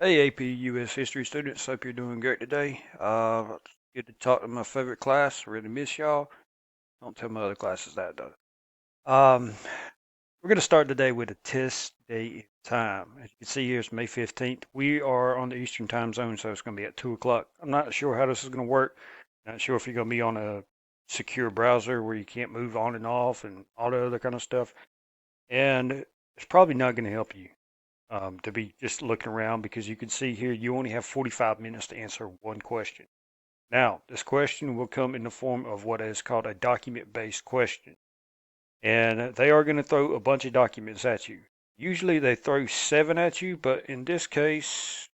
Hey, AP US history students, hope you're doing great today. Get to talk to my favorite class. Really miss y'all. Don't tell my other classes that though. Um, we're going to start today with a test date and time. As you can see here, it's May 15th. We are on the Eastern time zone, so it's going to be at 2 o'clock. I'm not sure how this is going to work. Not sure if you're going to be on a secure browser where you can't move on and off and all the other kind of stuff. And it's probably not going to help you to be just looking around because you can see here you only have 45 minutes to answer one question. Now, this question will come in the form of what is called a document-based question. And they are going to throw a bunch of documents at you. Usually they throw 7 at you, but in this case,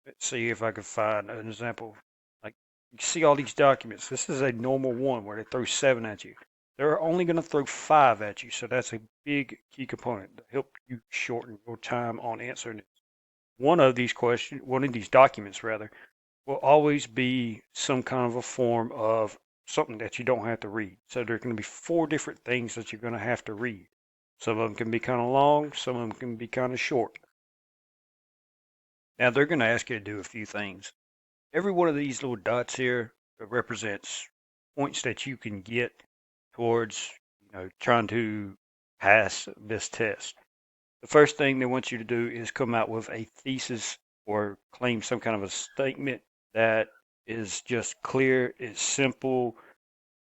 let's see if I can find an example. Like you see all these documents. This is a normal one where they throw 7 at you. They're only going to throw 5 at you, so that's a big key component to help you shorten your time on answering it. One of these documents rather, will always be some kind of a form of something that you don't have to read. So there are going to be 4 different things that you're going to have to read. Some of them can be kind of long, some of them can be kind of short. Now they're going to ask you to do a few things. Every one of these little dots here represents points that you can get towards, trying to pass this test. The first thing they want you to do is come out with a thesis or claim some kind of a statement that is just clear, it's simple.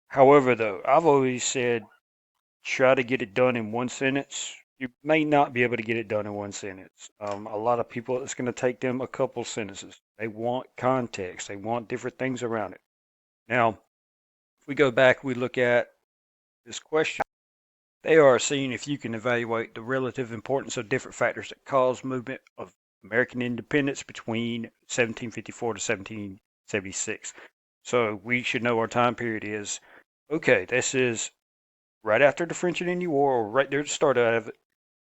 However, though, I've always said try to get it done in one sentence. You may not be able to get it done in one sentence. A lot of people, it's going to take them a couple sentences. They want context, they want different things around it. Now, if we go back, we look at this question. They are seeing if you can evaluate the relative importance of different factors that caused movement of American independence between 1754 to 1776. So we should know our time period is, okay, this is right after the French and Indian War, or right there at the start of it,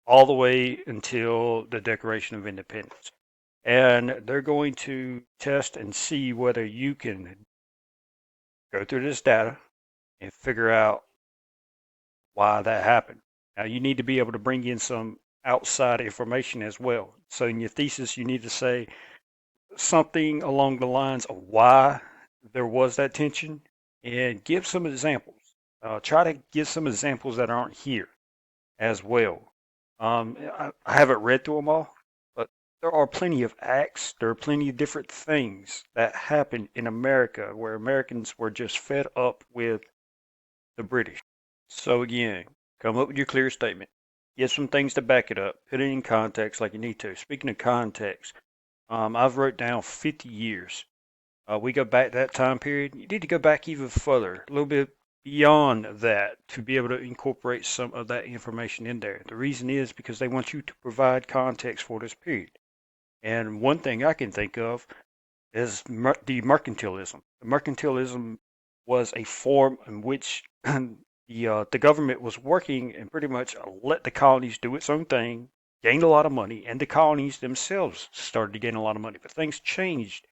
all the way until the Declaration of Independence. And they're going to test and see whether you can go through this data and figure out why that happened. Now, you need to be able to bring in some outside information as well. So, in your thesis, you need to say something along the lines of why there was that tension and give some examples. Try to give some examples that aren't here as well. I haven't read through them all, but there are plenty of acts, there are plenty of different things that happened in America where Americans were just fed up with the British. So again, come up with your clear statement. Get some things to back it up. Put it in context like you need to. Speaking of context, I've wrote down 50 years. We go back that time period. You need to go back even further, a little bit beyond that to be able to incorporate some of that information in there. The reason is because they want you to provide context for this period. And one thing I can think of is the mercantilism. The mercantilism was a form in which the government was working and pretty much let the colonies do its own thing, gained a lot of money, and the colonies themselves started to gain a lot of money. But things changed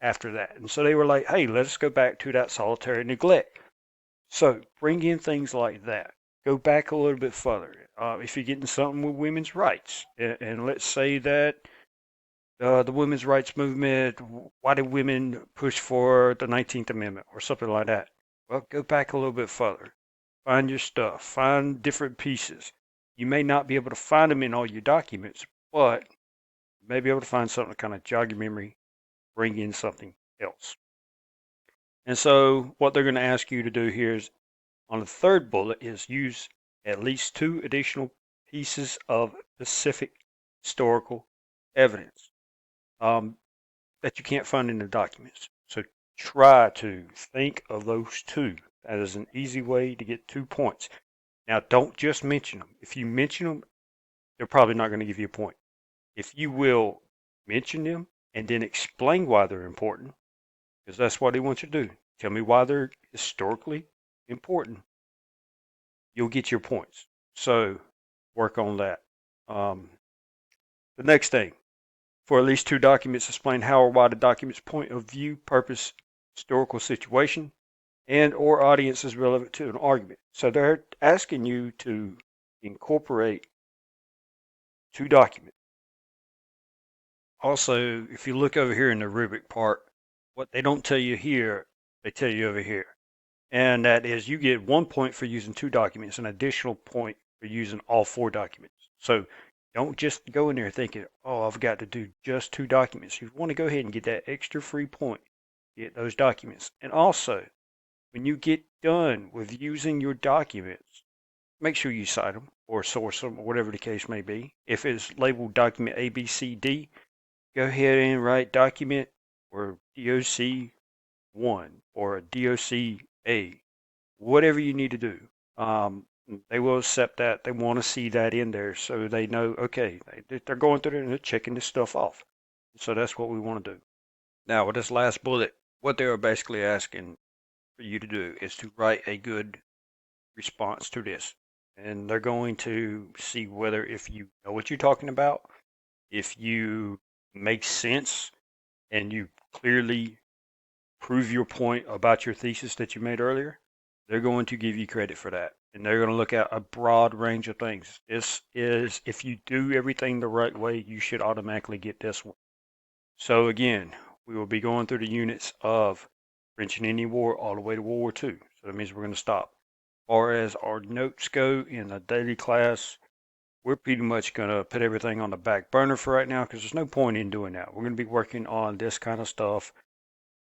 after that, and so they were like, "Hey, let us go back to that solitary neglect." So bring in things like that. Go back a little bit further. If you're getting something with women's rights, and let's say that the women's rights movement, why did women push for the 19th Amendment or something like that? Well, go back a little bit further. Find your stuff. Find different pieces. You may not be able to find them in all your documents, but you may be able to find something to kind of jog your memory, bring in something else. And so what they're going to ask you to do here is on the third bullet is use at least 2 additional pieces of specific historical evidence that you can't find in the documents. So try to think of those 2. That is an easy way to get 2 points. Now, don't just mention them. If you mention them, they're probably not going to give you a point. If you will mention them and then explain why they're important, because that's what they want you to do. Tell me why they're historically important. You'll get your points. So work on that. The next thing, for at least 2 documents, explain how or why the document's point of view, purpose, historical situation, and or audience is relevant to an argument. So they're asking you to incorporate 2 documents. Also, if you look over here in the rubric part, what they don't tell you here, they tell you over here. And that is you get 1 point for using 2 documents, an additional point for using all 4 documents. So don't just go in there thinking, oh, I've got to do just 2 documents. You want to go ahead and get that extra free point, get those documents. And also, when you get done with using your documents, make sure you cite them or source them or whatever the case may be. If it's labeled document ABCD, go ahead and write document or DOC1 or DOCA, whatever you need to do. They will accept that. They want to see that in there so they know, okay, they're going through there and they're checking this stuff off. So that's what we want to do. Now, with this last bullet, what they are basically asking for you to do is to write a good response to this. And they're going to see whether if you know what you're talking about, if you make sense and you clearly prove your point about your thesis that you made earlier, they're going to give you credit for that. And they're going to look at a broad range of things. This is, if you do everything the right way, you should automatically get this one. So again, we will be going through the units of French and Indian War all the way to World War II. So that means we're going to stop. As far as our notes go in the daily class, we're pretty much going to put everything on the back burner for right now because there's no point in doing that. We're going to be working on this kind of stuff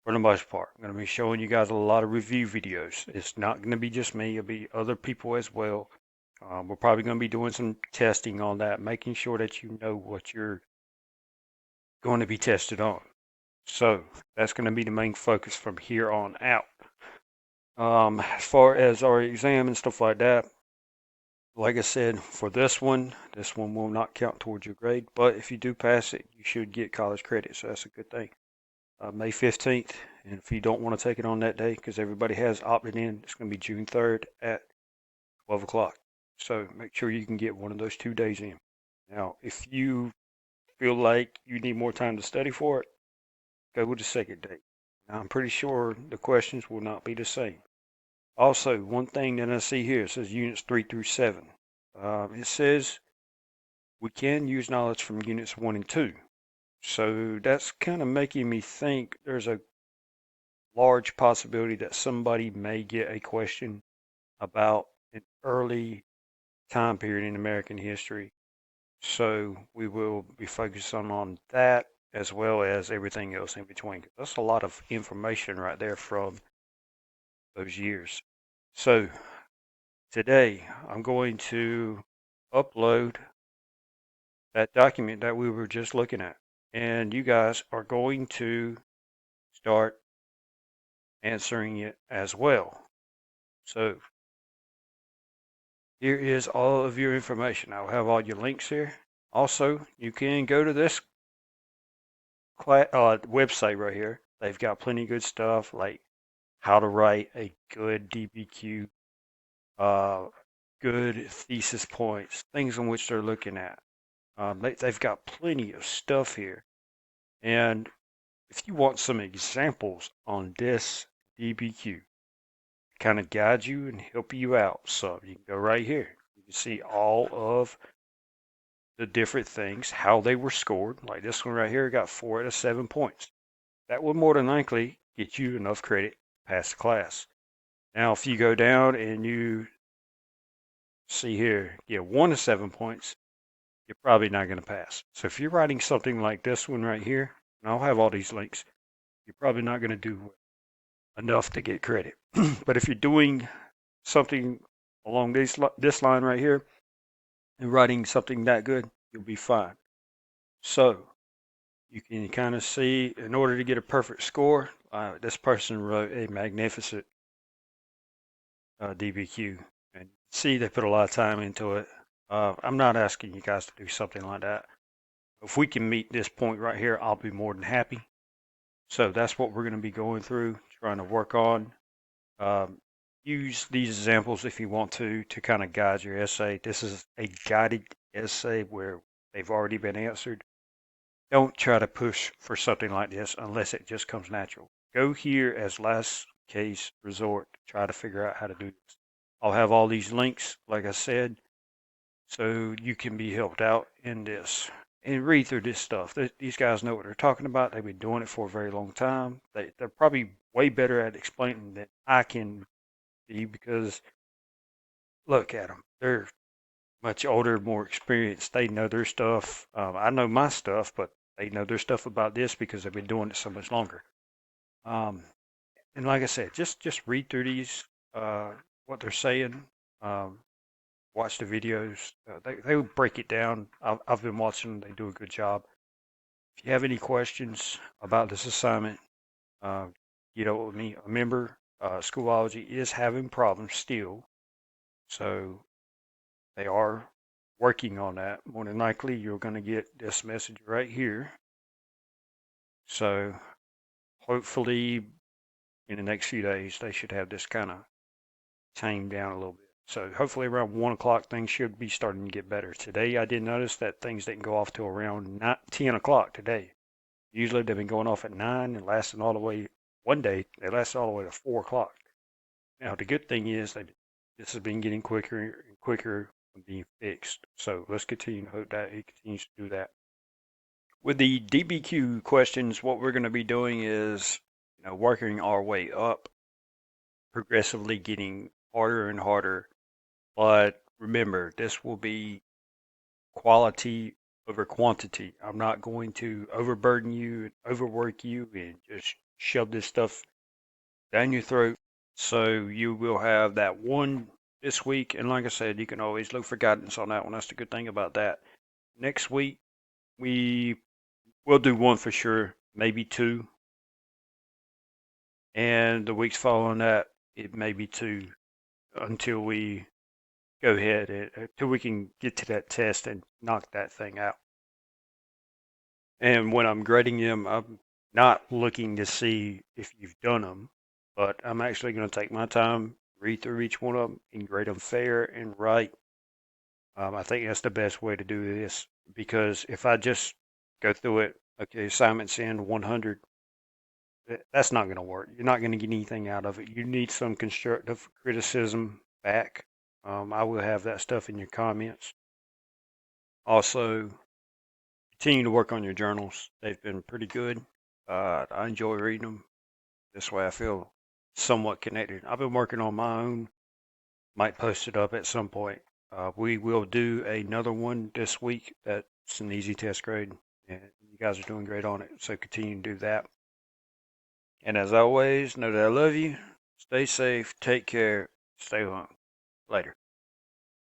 for the most part. I'm going to be showing you guys a lot of review videos. It's not going to be just me. It'll be other people as well. We're probably going to be doing some testing on that, making sure that you know what you're going to be tested on. So that's going to be the main focus from here on out. As far as our exam and stuff like that, like I said, for this one will not count towards your grade, but if you do pass it, you should get college credit, so that's a good thing. May 15th, and if you don't want to take it on that day, because everybody has opted in, it's going to be June 3rd at 12 o'clock. So make sure you can get one of those 2 days in. Now, if you feel like you need more time to study for it, go with the second date. Now, I'm pretty sure the questions will not be the same. Also, one thing that I see here, it says units 3 through 7. It says we can use knowledge from units 1 and 2. So that's kind of making me think there's a large possibility that somebody may get a question about an early time period in American history. So we will be focusing on that as well as everything else in between. That's a lot of information right there from those years. So today I'm going to upload that document that we were just looking at. And you guys are going to start answering it as well. So here is all of your information. I'll have all your links here. Also, you can go to this website right here. They've got plenty of good stuff like how to write a good DBQ, good thesis points, things in which they're looking at. They've got plenty of stuff here. And if you want some examples on this DBQ, kind of guide you and help you out, so you can go right here. You can see all of the different things, how they were scored. Like this one right here got 4 out of 7 points. That would more than likely get you enough credit to pass the class. Now, if you go down and you see here, get 1 to 7 points, you're probably not going to pass. So if you're writing something like this one right here, and I'll have all these links, you're probably not going to do enough to get credit. But if you're doing something along this line right here and writing something that good, you'll be fine. So you can kind of see, in order to get a perfect score, this person wrote a magnificent DBQ. And see, they put a lot of time into it. I'm not asking you guys to do something like that. If we can meet this point right here, I'll be more than happy. So that's what we're going to be going through, trying to work on. Use these examples if you want to kind of guide your essay. This is a guided essay where they've already been answered. Don't try to push for something like this unless it just comes natural. Go here as last case resort to try to figure out how to do this. I'll have all these links, like I said, so you can be helped out in this. and read through this stuff. These guys know what they're talking about. They've been doing it for a very long time. They're probably way better at explaining than I can be because look at them. They're much older, more experienced. They know their stuff. I know my stuff, but they know their stuff about this because they've been doing it so much longer. Um, and like I said, just read through these, what they're saying. Um, watch the videos. They will break it down. I've been watching them. They do a good job. If you have any questions about this assignment, uh, get up with me. Remember, Schoolology is having problems still, so they are working on that. More than likely, you're going to get this message right here. So hopefully, in the next few days, they should have this kind of tamed down a little bit. So hopefully around 1 o'clock, things should be starting to get better. Today, I did notice that things didn't go off till around 10 o'clock today. Usually they've been going off at 9 and lasting all the way. One day, they lasted all the way to 4 o'clock. Now, the good thing is that this has been getting quicker and quicker and being fixed. So let's continue to hope that it continues to do that. With the DBQ questions, what we're going to be doing is, working our way up, progressively getting harder and harder. But remember, this will be quality over quantity. I'm not going to overburden you and overwork you and just shove this stuff down your throat. So you will have that one this week. And like I said, you can always look for guidance on that one. That's the good thing about that. Next week, we will do one for sure, maybe two. And the weeks following that, it may be two until we go ahead and until we can get to that test and knock that thing out. And when I'm grading them, I'm not looking to see if you've done them, but I'm actually going to take my time, read through each one of them, and grade them fair and right. I think that's the best way to do this because if I just go through it, okay, assignments in 100, that's not going to work. You're not going to get anything out of it. You need some constructive criticism back. I will have that stuff in your comments. Also, continue to work on your journals. They've been pretty good. I enjoy reading them. This way I feel somewhat connected. I've been working on my own. Might post it up at some point. We will do another one this week. That's an easy test grade. And you guys are doing great on it. So continue to do that. And as always, know that I love you. Stay safe. Take care. Stay home. Later.